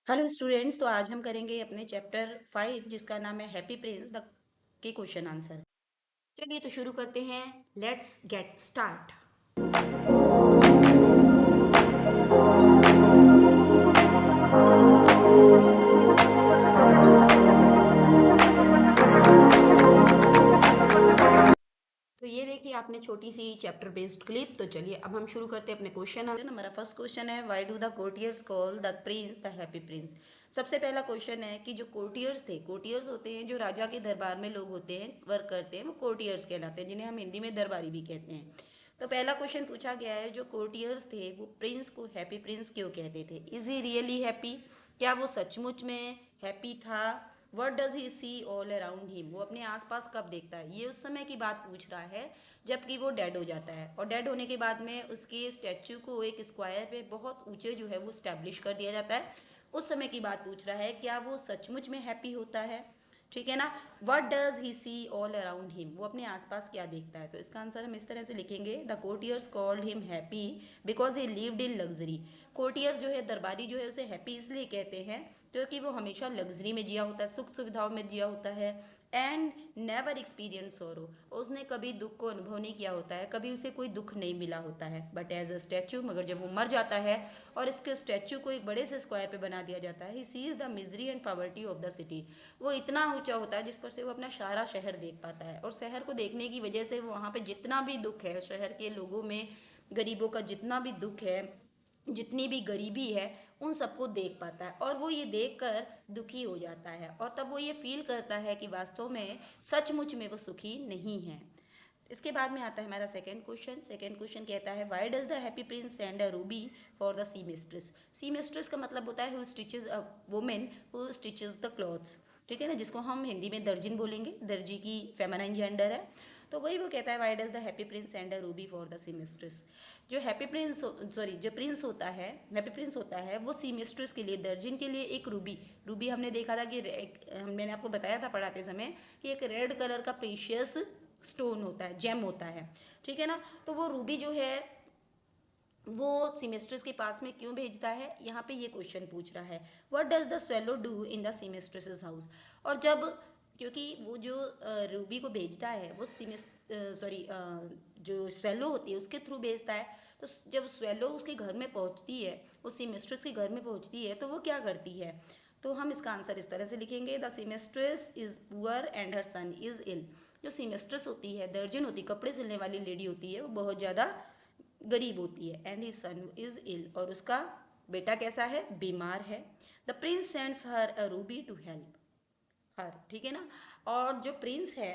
Hello students, तो आज हम करेंगे अपने चैप्टर 5 जिसका नाम है हैप्पी प्रिंस द के क्वेश्चन आंसर। चलिए तो शुरू करते हैं। Let's get start. तो ये देखिए आपने छोटी सी चैप्टर बेस्ड क्लिप। तो चलिए अब हम शुरू करते हैं अपने क्वेश्चन आंसर। हमारा फर्स्ट क्वेश्चन है, why do the courtiers call the Prince the happy Prince. सबसे पहला क्वेश्चन है कि जो कोर्टियर्स थे, कोर्टियर्स होते हैं जो राजा के दरबार में लोग होते हैं, वर्क करते हैं, वो कोर्टियर्स कहलाते हैं, जिन्हें हम हिंदी में दरबारी भी कहते हैं। तो पहला क्वेश्चन पूछा गया है, जो कोर्टियर्स थे वो प्रिंस को हैप्पी प्रिंस क्यों कहते थे। Is he really happy? क्या वो सचमुच में हैप्पी था? What does he see all around him? वो अपने आसपास कब देखता है? ये उस समय की बात पूछ रहा है जबकि वो डेड हो जाता है, और डेड होने के बाद में उसके स्टैचू को एक स्क्वायर पे बहुत ऊंचे जो है वो स्टैब्लिश कर दिया जाता है। उस समय की बात पूछ रहा है, क्या वो सचमुच में हैप्पी होता है? ठीक है ना। What does he see all around him? वो अपने आसपास क्या देखता है? तो इसका आंसर हम इस तरह से लिखेंगे, the courtiers called him happy because he lived in luxury. Courtiers जो है, दरबारी जो है, उसे हैप्पी इसलिए कहते हैं क्योंकि वो हमेशा लग्जरी में जिया होता है, सुख सुविधाओं में जिया होता है। एंड नेवर एक्सपीरियंस सोरो, उसने कभी दुख को अनुभव नहीं किया होता है, कभी उसे कोई दुख नहीं मिला होता है। बट एज अ स्टैचू, मगर जब वो मर जाता है और इसके स्टैचू को एक बड़े से स्क्वायर पे बना दिया जाता है, he sees the misery and poverty of the city. वो इतना ऊंचा होता है जिस पर से वो अपना सारा शहर देख पाता है, और शहर को देखने की वजह से वो वहाँ पे जितना भी दुख है शहर के लोगों में, गरीबों का जितना भी दुख है, जितनी भी गरीबी है, उन सबको देख पाता है, और वो ये देख कर दुखी हो जाता है, और तब वो ये फील करता है कि वास्तव में सचमुच में वो सुखी नहीं है। इसके बाद में आता है हमारा सेकंड क्वेश्चन। सेकंड क्वेश्चन कहता है, why does the happy prince send a ruby for the seamstress. Seamstress का मतलब होता है who stitches a women who stitches the clothes. ठीक है ना, जिसको हम हिंदी में दर्जिन बोलेंगे, दर्जी की फेमिनाइन जेंडर है। तो वही वो कहता है, why does the happy prince send a ruby for the seamstress. जो हैप्पी प्रिंस, सॉरी, जो प्रिंस होता है, हैप्पी प्रिंस होता है, वो सी मिस्ट्रेस के लिए, दर्जिन के लिए एक रूबी, रूबी हमने देखा था कि मैंने आपको बताया था पढ़ाते समय कि एक रेड कलर का प्रीशियस स्टोन होता है, जेम होता है। ठीक है ना। तो वो रूबी जो है वो सीमेस्ट्रेस के पास में क्यों भेजता है, यहाँ पे ये क्वेश्चन पूछ रहा है। What does the swallow do in the seamstress house. और जब, क्योंकि वो जो रूबी को भेजता है वो सॉरी, जो स्वेलो होती है उसके थ्रू भेजता है। तो जब स्वेलो उसके घर में पहुंचती है, वो सीमेस्ट्रेस के घर में पहुंचती है, तो वो क्या करती है? तो हम इसका आंसर इस तरह से लिखेंगे, the seamstress is poor and her son is ill. जो सीमेस्ट्रेस होती है, दर्जन होती है, कपड़े सिलने वाली लेडी होती है, वो बहुत ज़्यादा गरीब होती है। And his son is ill, और उसका बेटा कैसा है? बीमार है। The prince sends her a ruby to help her. ठीक है ना। और जो प्रिंस है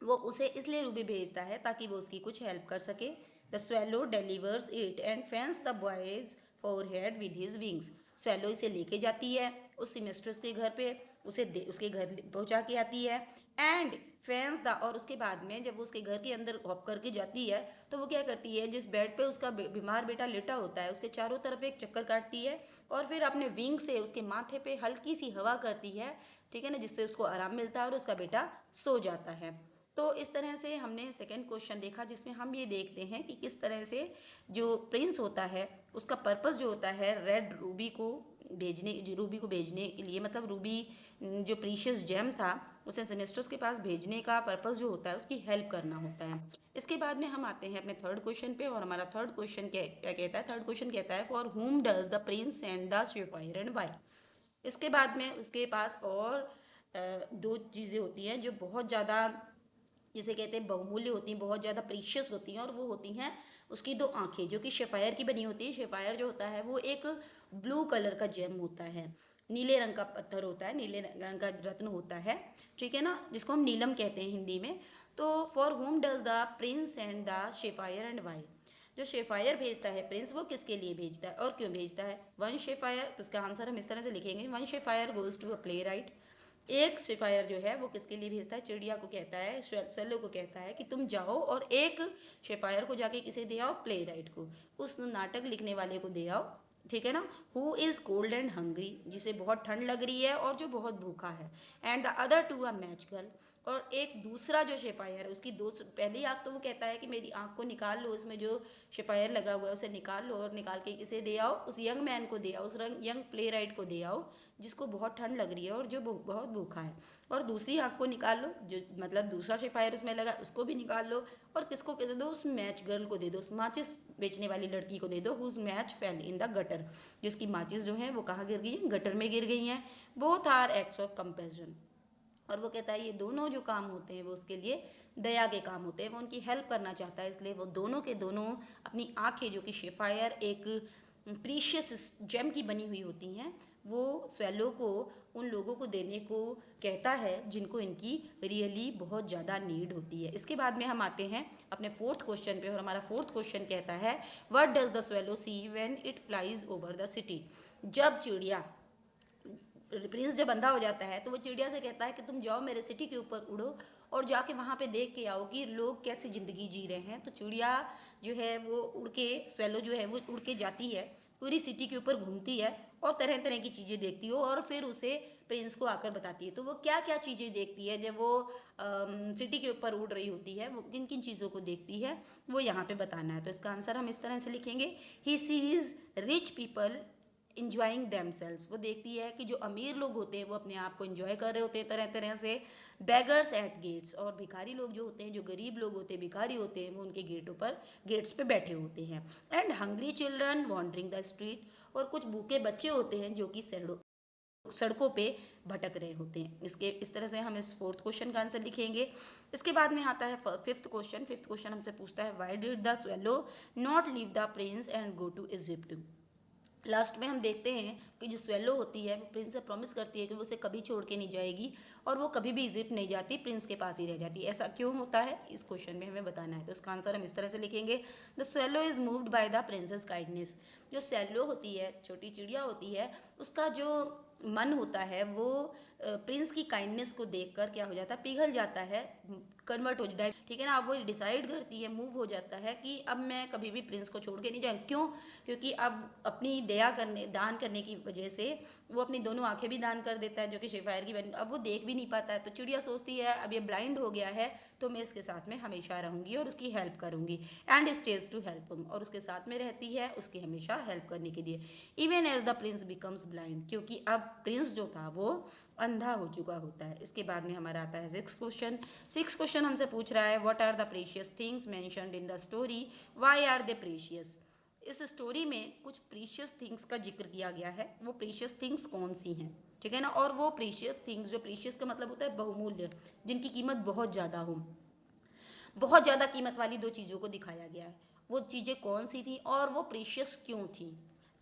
वो उसे इसलिए रूबी भेजता है ताकि वो उसकी कुछ हेल्प कर सके। The swallow delivers it and fans the boys forehead with his wings. Swallow इसे लेके जाती है उस सीमेस्ट्रेस के घर पे, उसके घर पहुंचा के आती है। एंड फैंस द, और उसके बाद में जब वो उसके घर के अंदर हॉप करके जाती है, तो वो क्या करती है, जिस बेड पे उसका बीमार बेटा लेटा होता है उसके चारों तरफ एक चक्कर काटती है, और फिर अपने विंग से उसके माथे पे हल्की सी हवा करती है। ठीक है ना, जिससे उसको आराम मिलता है और उसका बेटा सो जाता है। तो इस तरह से हमने सेकंड क्वेश्चन देखा, जिसमें हम ये देखते हैं कि किस तरह से जो प्रिंस होता है उसका पर्पस जो होता है रेड रूबी को भेजने, जो रूबी को भेजने के लिए, मतलब रूबी जो प्रीशियस जेम था उसे सेमेस्टर्स के पास भेजने का पर्पस जो होता है उसकी हेल्प करना होता है। इसके बाद में हम आते हैं अपने थर्ड क्वेश्चन पे, और हमारा थर्ड क्वेश्चन क्या क्या कहता है? थर्ड क्वेश्चन कहता है, for whom does the prince send the sapphire and why. इसके बाद में उसके पास और दो चीज़ें होती हैं जो बहुत ज़्यादा, जिसे कहते हैं बहुमूल्य होती हैं, बहुत ज़्यादा प्रीशियस होती हैं, और वो होती हैं उसकी दो आंखें, जो कि शेफायर की बनी होती है। शेफायर जो होता है वो एक ब्लू कलर का जेम होता है, नीले रंग का पत्थर होता है, नीले रंग का रत्न होता है। ठीक है ना, जिसको हम नीलम कहते हैं हिंदी में। तो for whom does the prince and the sapphire and why. जो शेफायर भेजता है प्रिंस, वो किसके लिए भेजता है और क्यों भेजता है? वन शेफायर, तो उसका आंसर हम इस तरह से लिखेंगे, one sapphire goes to a playwright. एक शेफायर जो है वो किसके लिए भेजता है? चिड़िया को कहता है, सेलो को कहता है कि तुम जाओ और एक शेफायर को जाके किसे दे आओ? प्ले राइट को, उस नाटक लिखने वाले को दे आओ ठीक है ना। Who is cold and hungry, जिसे बहुत ठंड लग रही है और जो बहुत भूखा है। And the other to a match girl, और एक दूसरा जो शेफायर है उसकी दो पहली आँख तो वो कहता है कि मेरी आँख को निकाल लो, इसमें जो शेफायर लगा हुआ है उसे निकाल लो और निकाल के इसे दे आओ, उस यंग मैन को दे आओ, उस यंग प्ले राइट को दे आओ जिसको बहुत ठंड लग रही है और जो बहुत भूखा है। और दूसरी आँख को निकाल लो, जो मतलब दूसरा शेफायर उसमें लगा उसको भी निकाल लो, और किसको दे दो, उस मैच गर्ल को दे दो, उस माचिस बेचने वाली लड़की को दे दो, whose match fell in the gutter, जिसकी माचिस जो है वो कहाँ गिर गई है, गटर में गिर गई हैं। Both are acts of compassion, और वो कहता है ये दोनों जो काम होते हैं वो उसके लिए दया के काम होते हैं, वो उनकी हेल्प करना चाहता है, इसलिए वो दोनों के दोनों अपनी आंखें, जो कि शेफायर एक प्रीशियस जेम की बनी हुई होती हैं, वो स्वेलो को उन लोगों को देने को कहता है जिनको इनकी रियली बहुत ज़्यादा नीड होती है। इसके बाद में हम आते हैं अपने फोर्थ क्वेश्चन पे, और हमारा फोर्थ क्वेश्चन कहता है what does the swallow see when it flies over the city. जब चिड़िया, प्रिंस जब अंधा हो जाता है तो वो चिड़िया से कहता है कि तुम जाओ मेरे सिटी के ऊपर उड़ो और जाके वहाँ पे देख के आओ कि लोग कैसी ज़िंदगी जी रहे हैं। तो चिड़िया जो है वो उड़ के, स्वेलो जो है वो उड़ के जाती है, पूरी सिटी के ऊपर घूमती है और तरह तरह की चीज़ें देखती हो और फिर उसे प्रिंस को आकर बताती है। तो वो क्या क्या चीज़ें देखती है जब वो सिटी के ऊपर उड़ रही होती है, वो किन किन चीज़ों को देखती है, वो यहाँ पे बताना है। तो इसका आंसर हम इस तरह से लिखेंगे, he sees rich people enjoying themselves. वो देखती है कि जो अमीर लोग होते हैं वो अपने आप को इंजॉय कर रहे होते हैं तरह तरह से। बेगर्स एट गेट्स, और भिखारी लोग जो होते हैं, जो गरीब लोग होते हैं, भिखारी होते हैं, वो उनके गेटों पर, गेट्स पे बैठे होते हैं। And hungry children wandering the street, और कुछ भूखे बच्चे होते हैं जो कि सड़कों पे भटक रहे होते हैं। इसके इस तरह से हम इस फोर्थ क्वेश्चन का आंसर लिखेंगे। इसके बाद में आता है फिफ्थ क्वेश्चन। फिफ्थ क्वेश्चन हमसे पूछता है why did the swallow not leave the prince and go to Egypt. Last में हम देखते हैं कि जो स्वेलो होती है वो प्रिंस से प्रॉमिस करती है कि वो उसे कभी छोड़ के नहीं जाएगी और वो कभी भी इजिप्ट नहीं जाती, प्रिंस के पास ही रह जाती है। ऐसा क्यों होता है, इस क्वेश्चन में हमें बताना है। तो इसका आंसर हम इस तरह से लिखेंगे, the swallow is moved by the princess kindness. जो स्वेलो होती है, छोटी चिड़िया होती है, उसका जो मन होता है वो प्रिंस की काइंडनेस को देखकर क्या हो जाता है, पिघल जाता है, कन्वर्ट हो जाता है। ठीक है ना। अब वो डिसाइड करती है, मूव हो जाता है कि अब मैं कभी भी प्रिंस को छोड़ के नहीं जाऊँ। क्यों? क्योंकि अब अपनी दया करने, दान करने की वजह से वो अपनी दोनों आंखें भी दान कर देता है, जो कि शेफायर की बहन, अब वो देख भी नहीं पाता है। तो चिड़िया सोचती है अब ये ब्लाइंड हो गया है तो मैं इसके साथ में हमेशा रहूंगी और उसकी हेल्प करूंगी, and stays to help him, और उसके साथ में रहती है उसकी हमेशा हेल्प करने के लिए। Even as the prince becomes blind, क्योंकि अब प्रिंस जो था वो अंधा हो चुका होता है। इसके बाद में हमारा आता है सिक्स क्वेश्चन। सिक्स क्वेश्चन हमसे पूछ रहा है what are the precious things mentioned in the story, why are they precious. इस स्टोरी में कुछ प्रीशियस थिंग्स का जिक्र किया गया है, वो प्रीशियस थिंग्स कौन सी हैं, ठीक है ना। और वो प्रीशियस थिंग्स, जो प्रीशियस का मतलब होता है बहुमूल्य, जिनकी कीमत बहुत ज़्यादा हो, बहुत ज़्यादा कीमत वाली दो चीज़ों को दिखाया गया है। वो चीज़ें कौन सी थी और वो प्रीशियस क्यों थी,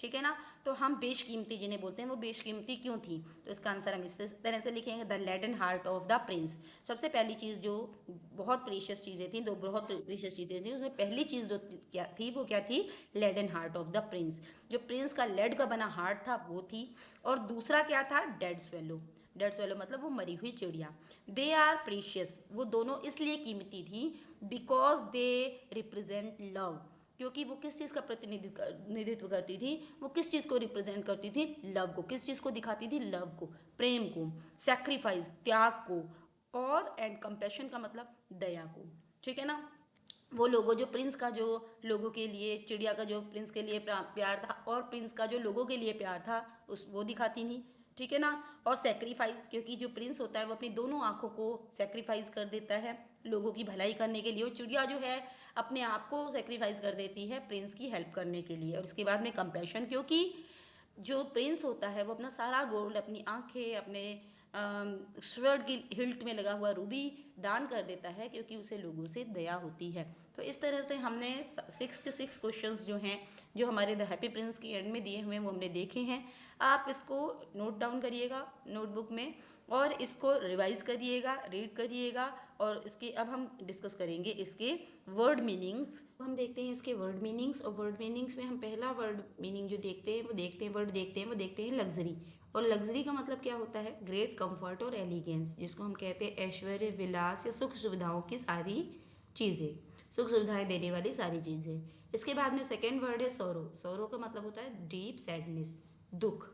ठीक है ना। तो हम बेशकीमती जिन्हें बोलते हैं वो बेशकीमती क्यों थी, तो इसका आंसर हम इस तरह से लिखेंगे, the leaden heart of the prince. सबसे पहली चीज़ जो बहुत प्रीशियस चीज़ें थी, दो बहुत प्रीशियस चीज़ें थी, उसमें पहली चीज़ जो क्या थी वो क्या थी, leaden heart of the prince. जो प्रिंस का लेड का बना हार्ट था वो थी, और दूसरा क्या था, डेड स्वेलो। डेड स्वेलो मतलब वो मरी हुई चिड़िया। दे आर प्रीशियस, वो दोनों इसलिए कीमती थी बिकॉज दे रिप्रेजेंट लव, क्योंकि वो किस चीज़ का प्रतिनिधित्व करती थी, वो किस चीज़ को रिप्रेजेंट करती थी, लव को। किस चीज़ को दिखाती थी, लव को, प्रेम को, सैक्रिफाइस, त्याग को, और एंड कंपैशन का मतलब दया को, ठीक है ना। वो लोगों, जो प्रिंस का जो लोगों के लिए, चिड़िया का जो प्रिंस के लिए प्यार था, और प्रिंस का जो लोगों के लिए प्यार था, उस वो दिखाती थी, ठीक है ना। और सेक्रीफाइस, क्योंकि जो प्रिंस होता है वो अपनी दोनों आंखों को सेक्रीफाइस कर देता है लोगों की भलाई करने के लिए, और चिड़िया जो है अपने आप को सेक्रीफाइस कर देती है प्रिंस की हेल्प करने के लिए। और उसके बाद में कंपैशन, क्योंकि जो प्रिंस होता है वो अपना सारा गोल्ड, अपनी आंखें, अपने स्वर्ड की हिल्ट में लगा हुआ रूबी दान कर देता है, क्योंकि उसे लोगों से दया होती है। तो इस तरह से हमने सिक्स के सिक्स क्वेश्चंस जो हैं, जो हमारे द हैप्पी प्रिंस की एंड में दिए हुए हैं, वो हमने देखे हैं। आप इसको नोट डाउन करिएगा नोटबुक में, और इसको रिवाइज करिएगा, रीड करिएगा, और इसके अब हम डिस्कस करेंगे इसके वर्ड मीनिंग्स। हम देखते हैं इसके वर्ड मीनिंग्स, और वर्ड मीनिंग्स में हम पहला वर्ड मीनिंग जो देखते हैं वो देखते हैं, वर्ड देखते हैं, वो देखते हैं लग्जरी। और लग्जरी का मतलब क्या होता है, ग्रेट कंफर्ट और एलिगेंस, जिसको हम कहते हैं ऐश्वर्य, विलास या सुख सुविधाओं की सारी चीज़ें। सुख सुविधाएं देने वाली सारी चीज़ें। इसके बाद में सेकेंड वर्ड है सोरो। सोरो का मतलब होता है डीप सैडनेस, दुख।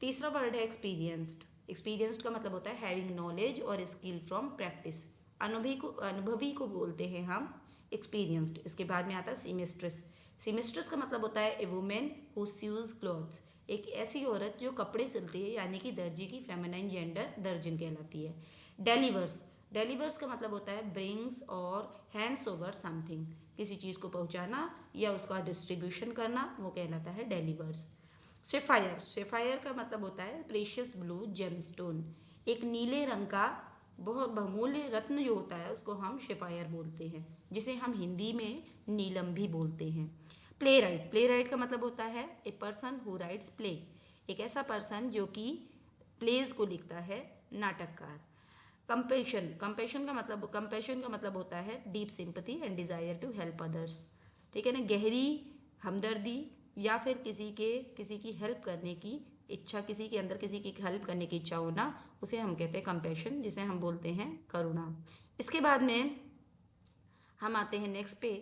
तीसरा वर्ड है एक्सपीरियंस्ड। एक्सपीरियंस्ड का मतलब होता है हैविंग नॉलेज और स्किल फ्रॉम प्रैक्टिस। अनुभवी को बोलते हैं हम एक्सपीरियंस्ड। इसके बाद में आता है सीमेस्ट्रेस। सीमेस्ट्रेस का मतलब होता है ए वुमेन हु सीव्स क्लॉथ्स। एक ऐसी औरत जो कपड़े सिलती है, यानी कि दर्जी की फेमिनाइन जेंडर दर्जन कहलाती है। डेलीवर्स। डेलीवर्स का मतलब होता है ब्रिंग्स और हैंड्स ओवर समथिंग। किसी चीज़ को पहुंचाना या उसका डिस्ट्रीब्यूशन करना, वो कहलाता है डेलीवर्स। सेफायर। सेफायर का मतलब होता है प्रेशियस ब्लू जेमस्टोन। एक नीले रंग का बहुत बहुमूल्य रत्न जो होता है उसको हम शेफायर बोलते हैं, जिसे हम हिंदी में नीलम भी बोलते हैं। Play right. प्ले राइट का मतलब होता है a person who rights play. एक ऐसा पर्सन जो कि प्लेज को लिखता है, नाटककार। कंपेशन का मतलब होता है deep sympathy and desire to help others. ठीक है ना, गहरी हमदर्दी या फिर किसी की हेल्प करने की इच्छा, किसी के अंदर किसी की हेल्प करने की इच्छा होना, उसे हम कहते हैं कंपेशन, जिसे हम बोलते हैं करुणा। इसके बाद में हम आते हैं नेक्स्ट पे,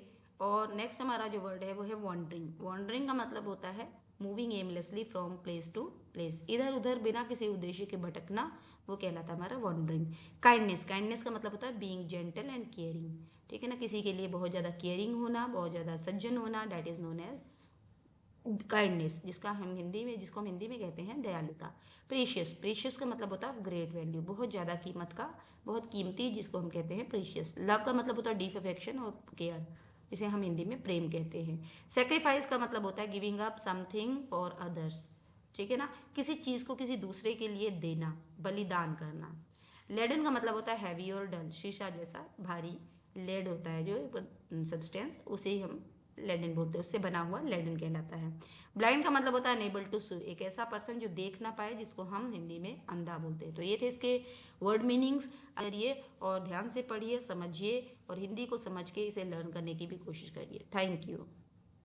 और नेक्स्ट हमारा जो वर्ड है वो है वॉन्डरिंग। वॉन्डरिंग का मतलब होता है moving aimlessly from place to place, इधर उधर बिना किसी उद्देश्य के भटकना, वो कहलाता है हमारा वॉन्डरिंग। काइंडनेस। काइंडनेस का मतलब होता है बीइंग जेंटल एंड केयरिंग। ठीक है ना, किसी के लिए बहुत ज़्यादा केयरिंग होना, बहुत ज़्यादा सज्जन होना, that is known as kindness, जिसको हम हिंदी में कहते हैं दयालुता। प्रीशियस। प्रीशियस का मतलब होता है ग्रेट वैल्यू, बहुत ज़्यादा कीमत का, बहुत कीमती, जिसको हम कहते हैं प्रीशियस। लव का मतलब होता है डीप अफेक्शन और केयर, जिसे हम हिंदी में प्रेम कहते हैं। सेक्रीफाइस का मतलब होता है giving up something for others. ठीक है ना, किसी चीज़ को किसी दूसरे के लिए देना, बलिदान करना। लेडन का मतलब होता है हैवी और डल, शीशा जैसा भारी। लेड होता है जो सब्सटेंस, उसे ही हम लेडन बोलते हैं, उससे बना हुआ लेडन कहलाता है। ब्लाइंड का मतलब होता है अनेबल टू सी, एक ऐसा पर्सन जो देख ना पाए, जिसको हम हिंदी में अंधा बोलते हैं। तो ये थे इसके वर्ड मीनिंग्स। करिए और ध्यान से पढ़िए, समझिए, और हिंदी को समझ के इसे लर्न करने की भी कोशिश करिए। Thank you.